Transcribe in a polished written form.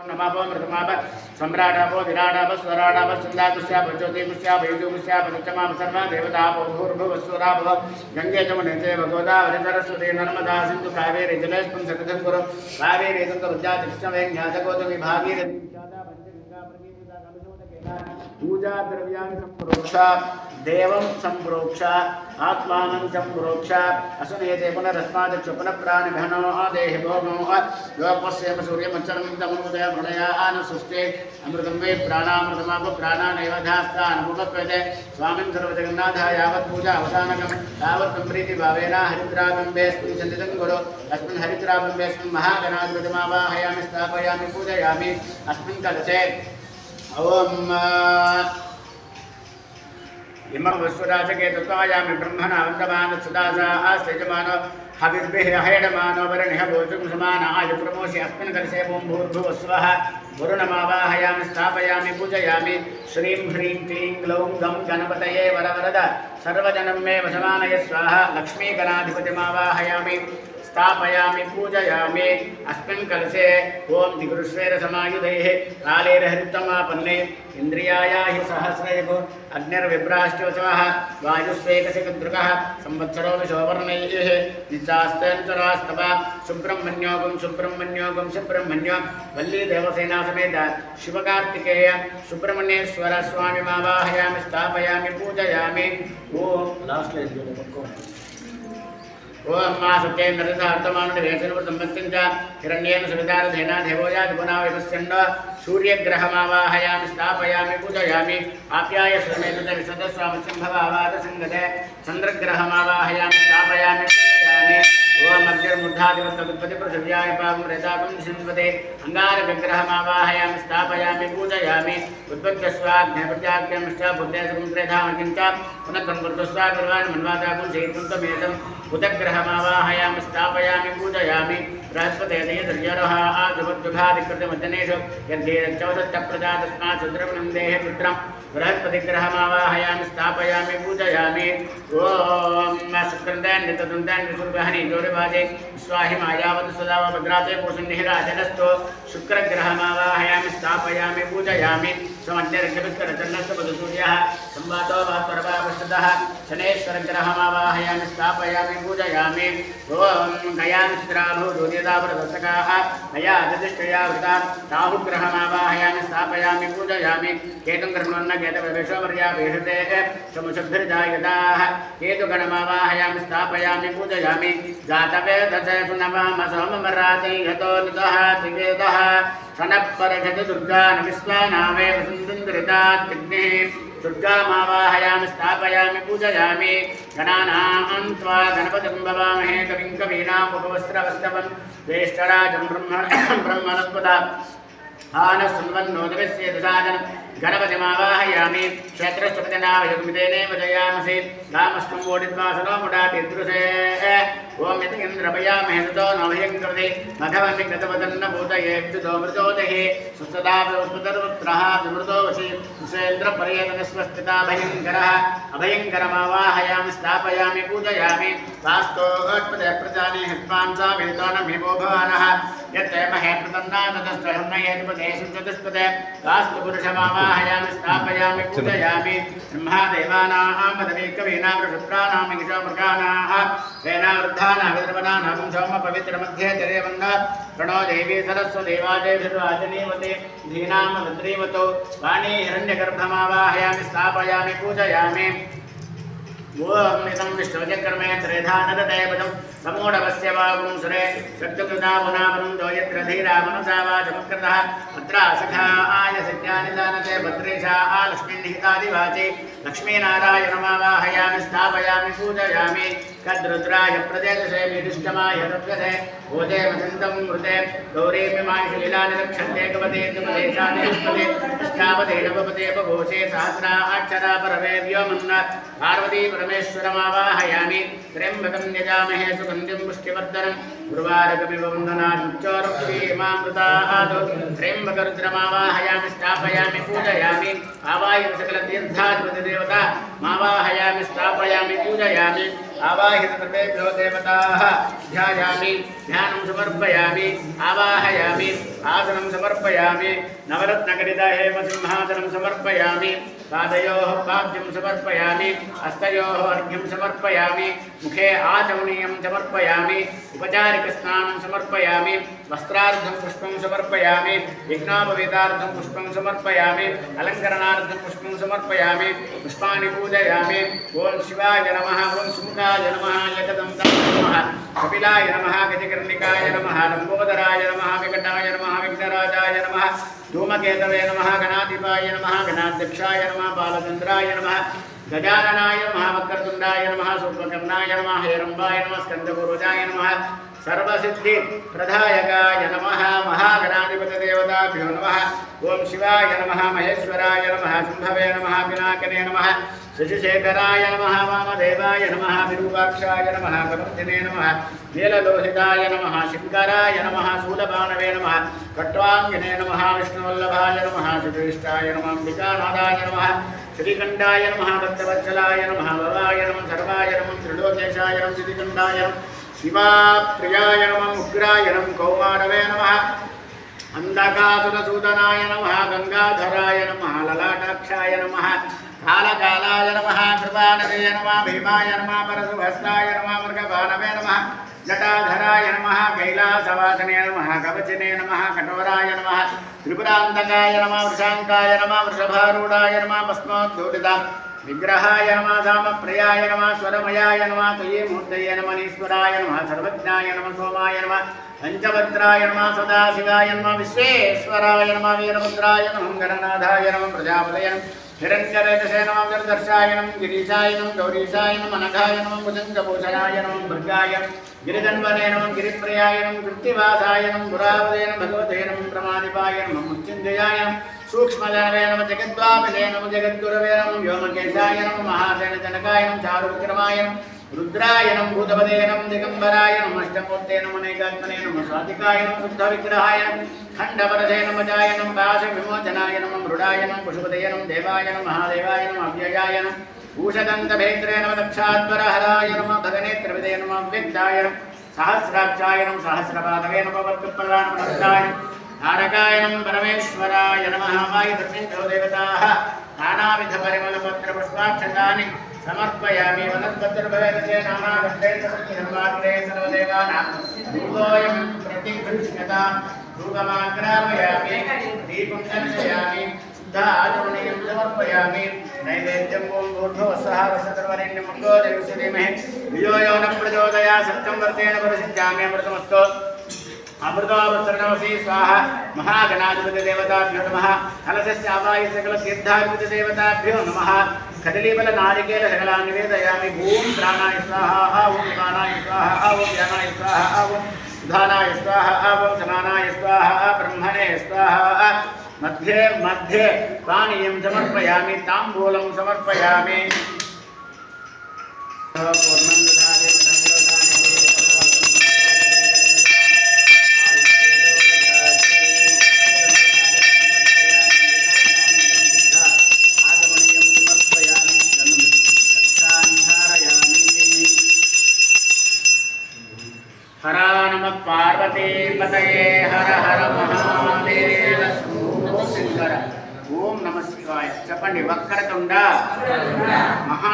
नमामृतमाप सम्राटापो विराटाप स्वराटाप सुन्दाकुश्याप ज्योतिकुश्याप युजुकुश्याप सत्यमाप सर्वा देवतापो भूर्भुवस्वरापो गंगे जमुने चैव गोदावरी सरस्वती नर्मदा सिन्धु कावेरी जलेस्मिन् सकृतं कुरु कावेरी तुङ्गभद्रा कृष्णवेण्या भागीरथी पंचगंगा प्रकीर्तिता कलशोदकेन पूजा द्रव्याणि सम्प्रोक्षा देवं सम्प्रोक्षा आत्मानं सम्प्रोक्षा असुनेते पुनरस्मादक्षु पुनः प्राणिघनो देहि भोगो योपस्येम सूर्यमच्चरं तमोदय प्रणयान सुस्ते अमृतं वे प्राणामृतमाप प्राणानैव धास्तानमुपक्वते स्वामिन् सर्वजगन्नाथः यावत् पूजा अवसानकं तावत् प्रीतिभावेन हरिद्राबिम्बेऽस्मिन् सन्निधं कुरु अस्मिन् हरिद्राबिम्बेऽस्मिन् महागणाधिपतिमावाहयामि स्थापयामि पूजयामि अस्मिन् कलशे ओम इमं वस्वराजके तत्त्वायामि ब्रह्मणा वन्दमान सदासा आस्तेजमान हविर्भिः अहेडमानो वरणिः भोजुं समान आयुप्रमोषि अस्मिन् कलशे ॐ भूर्भुवस्वः वरुणमावाहयामि स्थापयामि पूजयामि श्रीं ह्रीं क्लीं ग्लौं गं गणपतये वरवरद सर्वजनं मे वशमानय स्वाहा लक्ष्मीगणाधिपतिमावाहयामि स्थापयामि पूजयामि अस्मिन् कलशे ओम दिगुरुश्वेर समायुधैः कालेरहरितमापन्ने इंद्रियाया हि सहस्रयुः अग्निर्विभ्राष्ट्योत्सवः वायुस्वेकसिकदृगः संवत्सरो विशोवर्णैः निचास्तेऽनुचरास्तव सुब्रह्मण्योगं सुब्रह्मण्योगं सुब्रह्मण्यो वल्ली देवसेना समेत शिवकार्तिकेय सुब्रह्मण्येश्वर स्वामी मावाहयामि स्थापयामि पूजयामि ओम लास्ट ओम मा सत्येन्द्रर्थमानुनिवेशनवृतम्पत्तिं च हिरण्येन सुवितारधेना देवोयादिपुनावैवस्यण्ड सूर्यग्रहमावाहयामि स्थापयामि पूजयामि आप्याय श्रमेतविशदस्वामस्यं भवावादसङ्गते चन्द्रग्रहमावाहयामि स्थापयामि पूजयामि ओम मध्यर्मुद्धादिवत्तगुत्पति पृथिव्याय पावं रेताकं दिशन्वते अङ्गारकग्रहमावाहयामि स्थापयामि पूजयामि उद्वत्स्वाग्नेपत्याग्निष्टाभूते समुद्रेधामकिञ्च पुनः तन्वृतस्वागर्वान् मन्वादाकुं चैतं तमेतं उदग्रहमावाहयामि स्थापयामि पूजयामि बृहस्पते दर्जरः आजुभद्युभादिकृतमदनेषु यद्येरच्चवसत्यप्रजा तस्मात् सुद्रवणं देहे पुत्रं बृहस्पतिग्रहमावाहयामि स्थापयामि पूजयामि ओम शुक्रन्दान्यतदन्तान् विसुर्गहनि जोरिभाजे स्वाहि मायावत् सदा भद्राते पूषन्निहिराजनस्तो शुक्रग्रहमावाहयामि स्थापयामि पूजयामि समन्यर्घ्यविस्करचन्नस्तपदसूर्यः संवातो वात्परवापश्चितः शनेश्वरग्रहमावाहयामि स्थापयामि पूजयामि ओम गयानिद्राभूदूर्यदावरदर्शकाः मया अधिष्ठया वृता राहुग्रहमावाहयामि स्थापयामि पूजयामि केतुं कर्मण्ण केतवेशोवर्या वेषते समुषद्भिर्जायताः केतुगणमावाहयामि स्थापयामि पूजयामि जातवेदसे सुनवाम सोममराति यतो नितः त्रिवेदः सनःपरषति दुर्गा नमिस्वानामे वसुन्दरितात्तिग्निः दुर्गामावाहयामि स्थापयामि पूजयामि गणानां त्वा गणपतिं भवामहे कविं कवीनामुपवस्त्रवस्तवं ज्येष्ठराजं ब्रह्मणस्पदा आनस्सन्वन्नोदविस्य दशाजनं गणपतिमावाहयामि क्षेत्रस्वपतिनावयुग्मितेने वजयामसि रामस्त्वं वोडित्वा सनोमुडातिदृशे ओम यति इन्द्रपयामहे ततो नवयं कृते मघवन्नि गतवदन्न भूतये विदुतो मृजोदः सुस्तदा विस्मृतर्वत्रः विमृतो वशी सुसेन्द्रपर्यटनस्वस्थिता भयङ्करः अभयङ्करमावाहयामि स्थापयामि पूजयामि वास्तोत्पदे प्रजाने हित्वांसा वेदोनमेवो भवानः यत्ते महे प्रतन्ना ततस्त्रयं नयेतिपदेशं चतुष्पदे वास्तु पुरुषमावाहयामि स्थापयामि पूजयामि ब्रह्मादेवानां पदवीकवीनां वृषप्राणां यक्षमृगाणाः वेनावृद्धानां सोम पवित्रमध्ये जरेवन्न प्रणो देवी सरस्वदेवाजयभिर्वाचनीवते धीनां रुद्रीवतो वाणी हिरण्यगर्भमावाहयामि स्थापयामि पूजयामि ओम इदं विश्वचक्रमे त्रेधानदते पदं समूढवस्य वागुं सुरे शक्तिकृतामुनावनं दोयत्र धीरा मनसा वाचमुत्कृतः भद्रा सखा आय सज्ञानि दानते भद्रेशा लक्ष्मीर्निहितादिवाचे लक्ष्मीनारायणमावाहयामि स्थापयामि पूजयामि कद्रुद्राय प्रदेशे विदिष्टमाय दव्यसे भोजे वसन्तं मृते गौरीमिमांशलीलानिरक्षन्ते कपते कपदेशादिष्पदे अष्टापदे नवपदे बभूषे सहस्रा अक्षरा परवे व्योमन्न पार्वती परमेश्वरमावाहयामि त्र्यम्बकं यजामहे सुगन्धिं पुष्टिवर्धनम् गुरुवारकमिव वन्दनाच्चोरुक्षीमामृतात् त्र्यम्बकरुद्रमावाहयामि स्थापयामि पूजयामि आवाहित सकलतीर्थाधिपतिदेवता मावाहयामि स्थापयामि पूजयामि आवाहित सर्वेभ्यो देवताः ध्यायामि ध्यानं समर्पयामि आवाहयामि आसनं समर्पयामि नवरत्नखचितं हेमसिंहासनं समर्पयामि पादयोः पाद्यं समर्पयामि हस्तयोः अर्घ्यं समर्पयामि मुखे आचमनीयं समर्पयामि उपचारिकस्नानं समर्पयामि वस्त्रार्धं पुष्पं समर्पयामि यज्ञोपवीतार्धं पुष्पं समर्पयामि अलङ्करणार्धं पुष्पं समर्पयामि पुष्पाणि पूजयामि ओं शिवाय नमः ओं सुमुखाय नमः एकदन्ताय नमः कपिलाय नमः गजकर्णिकाय नमः लम्बोदराय नमः विकटाय नमः विघ्नराजाय नमः धूमकेतवे नमः गणाधिपाय नमः गणाध्यक्षाय नमः बालचन्द्राय नमः गजाननाय नमः वक्रतुण्डाय नमः सूर्पकर्णाय नमः हेरम्बाय नमः स्कन्दपूर्वजाय नमः सर्वसिद्धिप्रदायकाय नमः महागणाधिपतिदेवताभ्यो नमः ओं शिवाय नमः महेश्वराय नमः शुम्भवे नमः पिनाकने नमः शशिशेखराय नमः वामदेवाय नमः विरूपाक्षाय नमः कमर्दिने नमः नीललोहिताय नमः शङ्कराय नमः शूलबाणवे नमः कट्वाङ्गिने नमः विष्णुवल्लभाय नमः श्रीकृष्णाय नमः अम्बिकानाथाय नमः श्रीकण्ठाय नमः भक्तवत्सलाय नमः भवाय नमः सर्वाय नमः त्रिलोकेशाय नमः श्रीकण्ठाय नमः शिवाप्रियाय नमः उग्राय नमः कौमारवे नमः अन्धकासुरसूदनाय नमः गंगाधराय नमः ललाटाक्षाय नमः कालकालाय नमः कृपानवे नमः भीमाय नमः परशुहस्ताय नमः मृगभानवे नमः जटाधराय नमः कैलासवासने नमः कवचिने नमः कठोराय नमः त्रिपुरान्तकाय नमः वृषाङ्काय नमः वृषभारूढाय नमः भस्मोद्धूलिता विग्रहाय नमः धामप्रियाय नमः स्वरमयाय नमः त्वयीमूर्तये नमः ईश्वराय नमः सर्वज्ञाय नमः सोमाय नमः पंचभद्राय नमः सदाशिवाय नमः विश्वेश्वराय नमः वीरभद्राय नमः गणनाथाय नमः प्रजापतये नमः हिरण्यरेतसे नमः जलदर्शाय नमः गिरीशाय नमः गौरीशाय नमः अनघाय नमः भुजङ्गभूषणाय नमः भृगाय गिरिधन्वने नमः गिरिप्रियाय नमः कृत्तिवासाय नमः पुरावते नमः भगवते नमः प्रमादिपाय नमः मुच्चिन्देयाय नमः सूक्ष्मजनवे नमः जगद्वापिते नमः जगद्गुरवे नमः व्योमकेशाय नमः महासेनजनकाय नमः चारुविक्रमाय नमः रुद्राय नमः भूतपदे नमः दिगम्बराय नमः अष्टमूर्ते नमः नैकात्मने नमः स्वातिकाय नमः शुद्धविग्रहाय नमः खण्डपरसे नमः जाय नमः पाशविमोचनाय नमः मृडाय नमः पशुपतये नमः देवाय नमः महादेवाय नमः अव्ययाय नमः भूषदन्तभेत्रे नमः दक्षाध्वरहराय नमः भगनेत्रविदे नमः अव्यक्ताय नमः सहस्राक्षाय नमः सहस्रपादवे नमः वर्गप्रदानमनस्ताय तारकाय नमः परमेश्वराय नमः वायुधर्मेभ्यो देवताः नानाविधपरिमलपत्रपुष्पाक्षतानि समर्पयामि वनस्पतिर्भवेदसे नानागन्धैर्सर्वाग्रे सर्वदेवानां धूपोऽयं प्रतिगृह्यता धूपमाग्रापयामि दीपं दर्शयामि शुद्धाचमनीयं समर्पयामि नैवेद्यं ॐ भूर्भुवस्सः वसतर्वरेण्यं भर्गो देवस्य धीमहि धियो यो न प्रचोदयात् सत्यं वर्तेन परिषिञ्चामि अमृतमस्तु अमृतोपसरणमसि स्वाहा महागणाधिपतिदेवताभ्यो नमः कलशस्य आवाहित सकलतीर्थाधिपतिदेवताभ्यो नमः कदलीफल नारिकेल सकलान् निवेदयामि ॐ प्राणाय स्वाहा ॐ प्राणाय स्वाहा ॐ ज्ञानाय स्वाहा ॐ उदानाय स्वाहा ॐ समानाय स्वाहा ब्रह्मणे स्वाहा मध्ये मध्ये पानीयं समर्पयामि ताम्बूलं समर्पयामि पूर्णं ददाति हर नमः पार्वती पतये हर हर महादेव शंकर ओम नमः शिवाय చెప్పండి వక్రతుండ మహా